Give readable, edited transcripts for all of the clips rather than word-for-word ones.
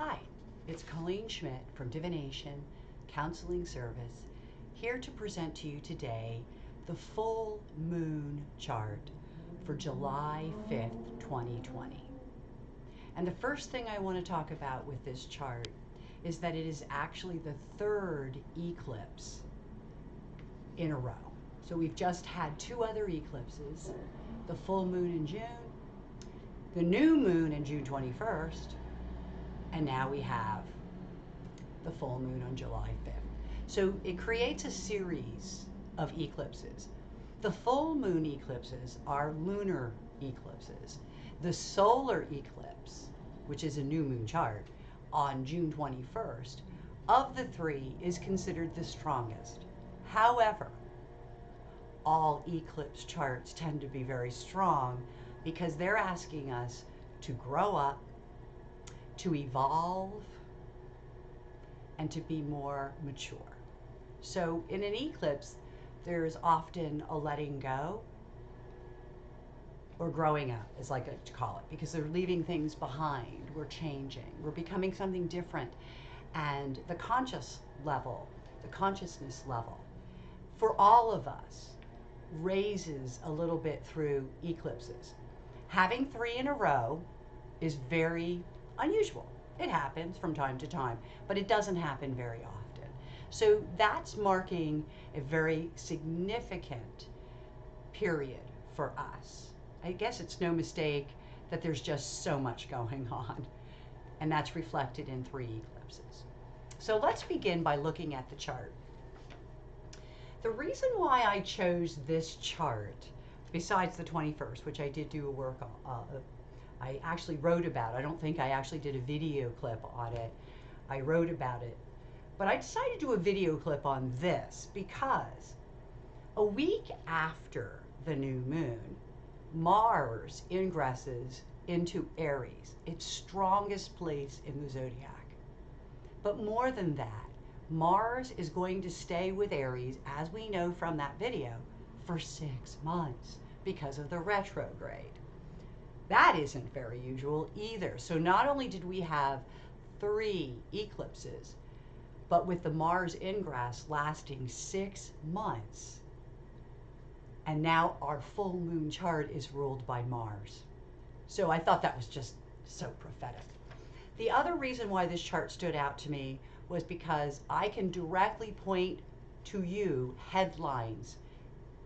Hi, it's Colleen Schmidt from Divination Counseling Service, here to present to you today the full moon chart for July 5th, 2020. And the first thing I want to talk about with this chart is that it is actually the third eclipse in a row. So we've just had two other eclipses, the full moon in June, the new moon in June 21st, and now we have the full moon on July 5th. So it creates a series of eclipses. The full moon eclipses are lunar eclipses. The solar eclipse, which is a new moon chart, on June 21st, of the three is considered the strongest. However, all eclipse charts tend to be very strong because they're asking us to grow up, to evolve, and to be more mature. So in an eclipse, there's often a letting go or growing up, as I like to call it, because they're leaving things behind. We're changing. We're becoming something different. And the consciousness level for all of us raises a little bit through eclipses. Having three in a row is very unusual. It happens from time to time, but it doesn't happen very often. So that's marking a very significant period for us. I guess it's no mistake that there's just so much going on, and that's reflected in three eclipses. So let's begin by looking at the chart. The reason why I chose this chart, besides the 21st, which I did do a work on, I actually wrote about it. I don't think I actually did a video clip on it. I wrote about it. But I decided to do a video clip on this because a week after the new moon, Mars ingresses into Aries, its strongest place in the zodiac. But more than that, Mars is going to stay with Aries, as we know from that video, for 6 months because of the retrograde. That isn't very usual either. So not only did we have 3 eclipses, but with the Mars ingress lasting 6 months, and now our full moon chart is ruled by Mars. So I thought that was just so prophetic. The other reason why this chart stood out to me was because I can directly point to you headlines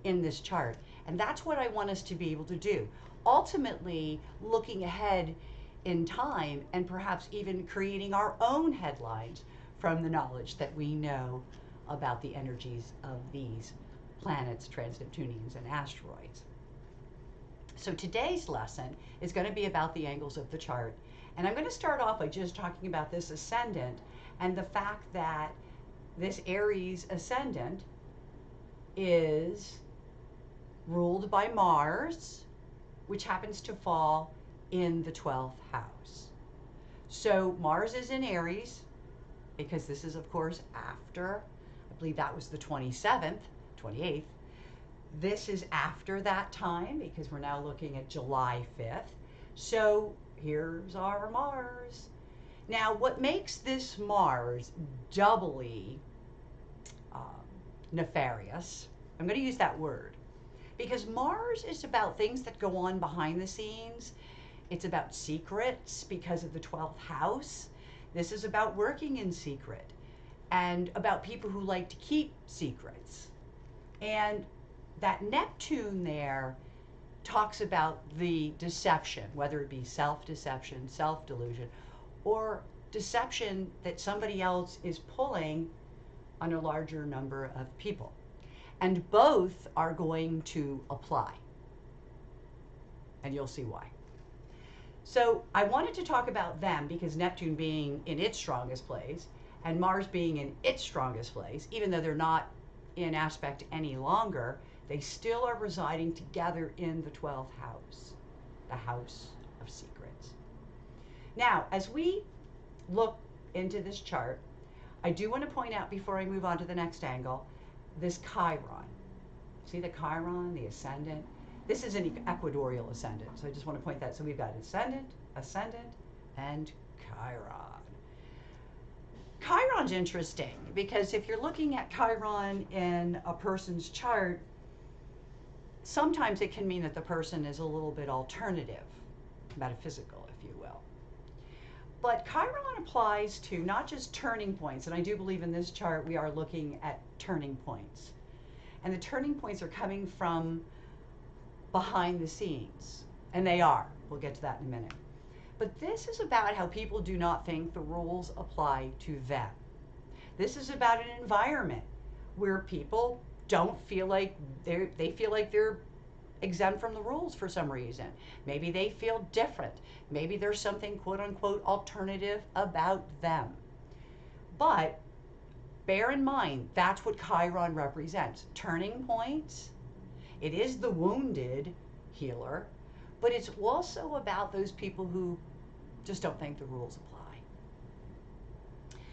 in this chart. And that's what I want us to be able to do. Ultimately, looking ahead in time and perhaps even creating our own headlines from the knowledge that we know about the energies of these planets, trans-Neptunians, and asteroids. So today's lesson is going to be about the angles of the chart. And I'm going to start off by just talking about this ascendant and the fact that this Aries ascendant is ruled by Mars, which happens to fall in the 12th house. So Mars is in Aries because this is, of course, after, I believe that was the 27th, 28th. This is after that time because we're now looking at July 5th. So here's our Mars. Now, what makes this Mars doubly nefarious, I'm going to use that word, because Mars is about things that go on behind the scenes. It's about secrets because of the 12th house. This is about working in secret and about people who like to keep secrets. And that Neptune there talks about the deception, whether it be self-deception, self-delusion, or deception that somebody else is pulling on a larger number of people. And both are going to apply. And you'll see why. So I wanted to talk about them because Neptune being in its strongest place and Mars being in its strongest place, even though they're not in aspect any longer, they still are residing together in the 12th house, the house of secrets. Now, as we look into this chart, I do want to point out before I move on to the next angle, this Chiron. See the Chiron, the ascendant? This is an equatorial ascendant, so I just want to point that. So we've got ascendant, and Chiron. Chiron's interesting because if you're looking at Chiron in a person's chart, sometimes it can mean that the person is a little bit alternative, metaphysical, if you will. But Chiron applies to not just turning points, and I do believe in this chart we are looking at turning points. And the turning points are coming from behind the scenes, and they are. We'll get to that in a minute. But this is about how people do not think the rules apply to them. This is about an environment where people don't feel like they feel like they're exempt from the rules for some reason. Maybe they feel different. Maybe there's something quote unquote alternative about them. But bear in mind, that's what Chiron represents. Turning points. It is the wounded healer, but it's also about those people who just don't think the rules apply.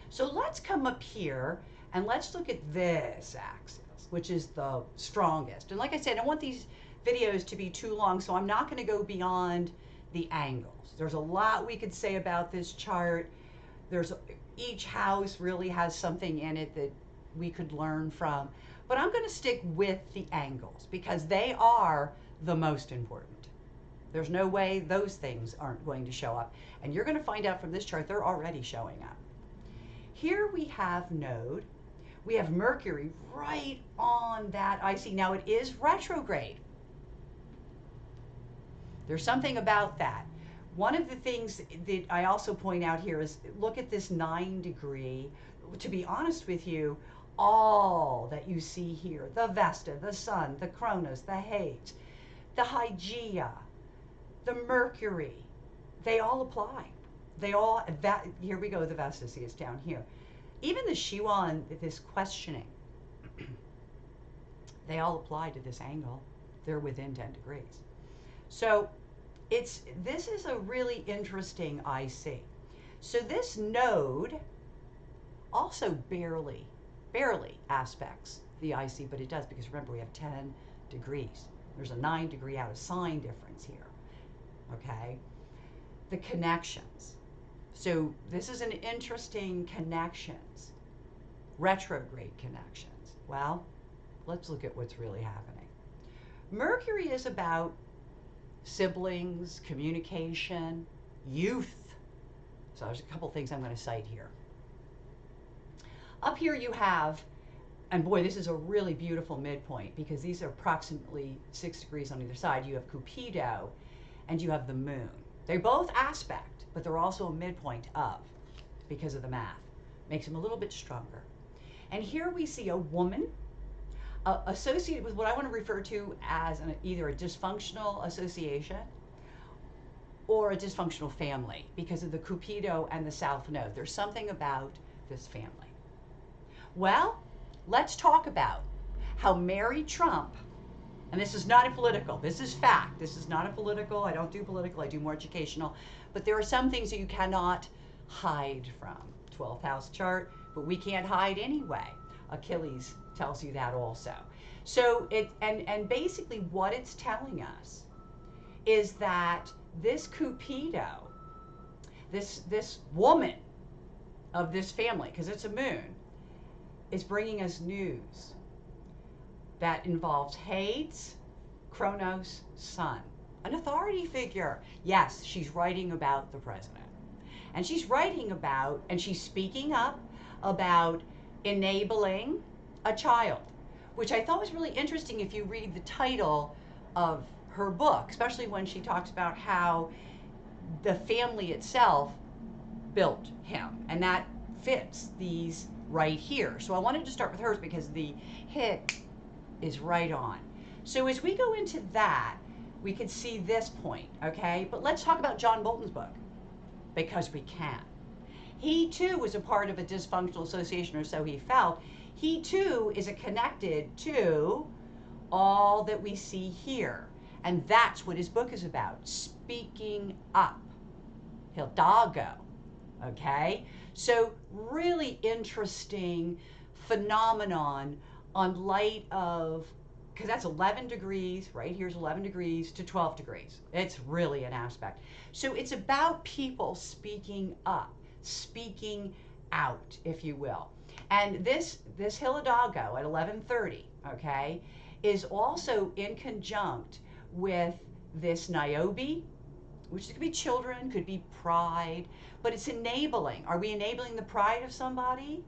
So let's come up here and let's look at this axis, which is the strongest. And like I said, I don't want these videos to be too long, so I'm not going to go beyond the angles. There's a lot we could say about this chart. Each house really has something in it that we could learn from. But I'm going to stick with the angles because they are the most important. There's no way those things aren't going to show up. And you're going to find out from this chart they're already showing up. Here we have node. We have Mercury right on that IC. Now it is retrograde. There's something about that. One of the things that I also point out here is look at this 9 degree. To be honest with you, all that you see here, the Vesta, the Sun, the Kronos, the Hades, the Hygeia, the Mercury, they all apply. Here we go, the Vesta, see it's down here. Even the Shiva and this questioning, they all apply to this angle. They're within 10 degrees. So this is a really interesting IC. So this node also barely aspects the IC, but it does because remember we have 10 degrees. There's a 9 degree out of sign difference here. Okay, the connections. So this is an interesting connections, retrograde connections. Well, let's look at what's really happening. Mercury is about siblings, communication, youth. So there's a couple things I'm going to cite here. Up here you have, and boy, this is a really beautiful midpoint because these are approximately 6 degrees on either side. You have Cupido and you have the moon. They're both aspect, but they're also a midpoint of because of the math. Makes them a little bit stronger. And here we see a woman associated with what I want to refer to as either a dysfunctional association or a dysfunctional family because of the Cupido and the South Node. There's something about this family. Well, let's talk about how Mary Trump, and this is not a political, this is fact, this is not a political, I don't do political, I do more educational, but there are some things that you cannot hide from. 12th house chart, but we can't hide anyway. Achilles tells you that also. So and basically what it's telling us is that this Cupido, this woman of this family, because it's a moon, is bringing us news that involves Hades, Kronos, Sun, an authority figure. Yes, she's writing about the president. And she's writing about, and she's speaking up about enabling a child, which I thought was really interesting if you read the title of her book, especially when she talks about how the family itself built him. And that fits these right here. So I wanted to start with hers because the hit is right on. So as we go into that, we could see this point, okay? But let's talk about John Bolton's book, because we can. He too was a part of a dysfunctional association, or so he felt. He too is connected to all that we see here. And that's what his book is about, speaking up. Hidalgo, okay? So really interesting phenomenon on light of, because that's 11 degrees, right here's 11 degrees to 12 degrees. It's really an aspect. So it's about people speaking up, speaking out, if you will. And this Hidalgo at 11:30, okay, is also in conjunct with this Niobe, which could be children, could be pride, but it's enabling. Are we enabling the pride of somebody?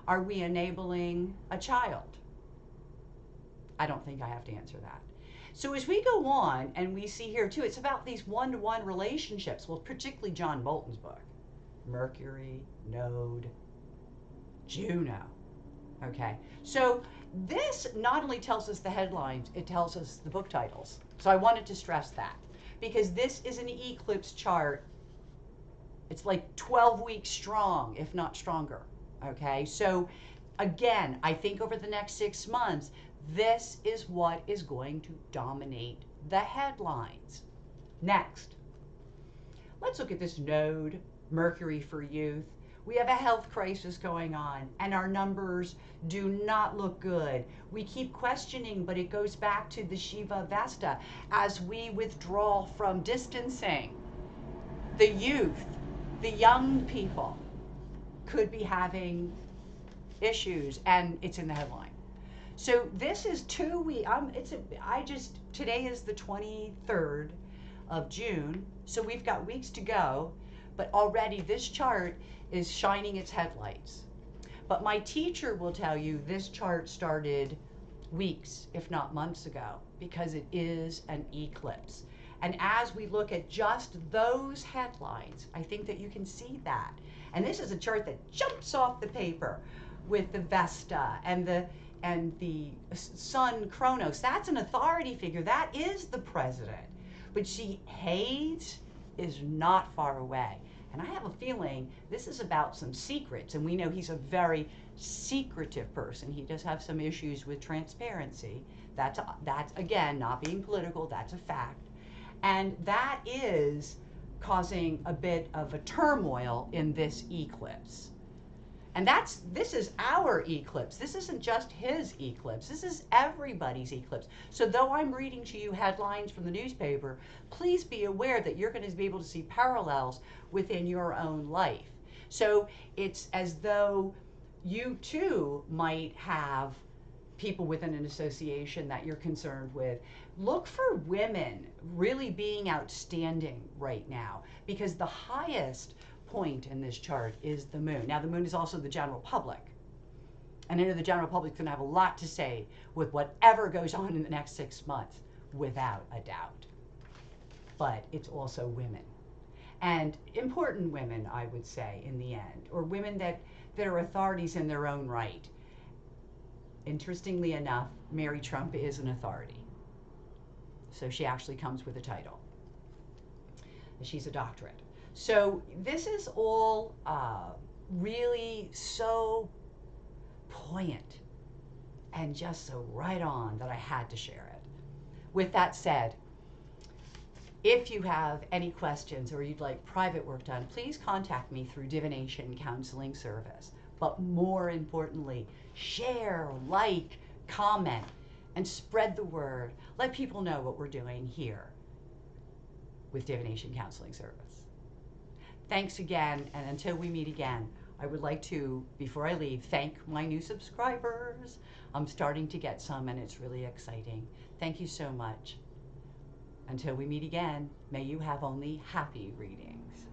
Are we enabling a child? I don't think I have to answer that. So as we go on, and we see here too, it's about these one-to-one relationships. Well, particularly John Bolton's book. Mercury, Node, Juno. Okay, so this not only tells us the headlines, it tells us the book titles. So I wanted to stress that, because this is an eclipse chart. It's like 12 weeks strong, if not stronger. Okay, so again, I think over the next 6 months, this is what is going to dominate the headlines. Next, let's look at this node, Mercury for youth. We have a health crisis going on, and our numbers do not look good. We keep questioning, but it goes back to the Shiva Vesta. As we withdraw from distancing, the youth, the young people could be having issues, and it's in the headline. So this is 2 weeks. Today is the 23rd of June, so we've got weeks to go, but already this chart is shining its headlights. But my teacher will tell you this chart started weeks, if not months ago, because it is an eclipse. And as we look at just those headlines, I think that you can see that. And this is a chart that jumps off the paper with the Vesta and the Sun Kronos. That's an authority figure. That is the president. But Hades is not far away. And I have a feeling this is about some secrets. And we know he's a very secretive person. He does have some issues with transparency. That's again, not being political. That's a fact. And that is causing a bit of a turmoil in this eclipse. And this is our eclipse. This isn't just his eclipse. This is everybody's eclipse. So though I'm reading to you headlines from the newspaper, please be aware that you're going to be able to see parallels within your own life. So it's as though you too might have people within an association that you're concerned with. Look for women really being outstanding right now, because the highest point in this chart is the moon. Now, the moon is also the general public. And I know the general public is going to have a lot to say with whatever goes on in the next 6 months, without a doubt. But it's also women. And important women, I would say, in the end, or women that are authorities in their own right. Interestingly enough, Mary Trump is an authority. So she actually comes with a title. She's a doctorate. So this is all really so poignant and just so right on that I had to share it. With that said, if you have any questions or you'd like private work done, please contact me through Divination Counseling Service. But more importantly, share, like, comment, and spread the word. Let people know what we're doing here with Divination Counseling Service. Thanks again, and until we meet again, I would like to, before I leave, thank my new subscribers. I'm starting to get some, and it's really exciting. Thank you so much. Until we meet again, may you have only happy readings.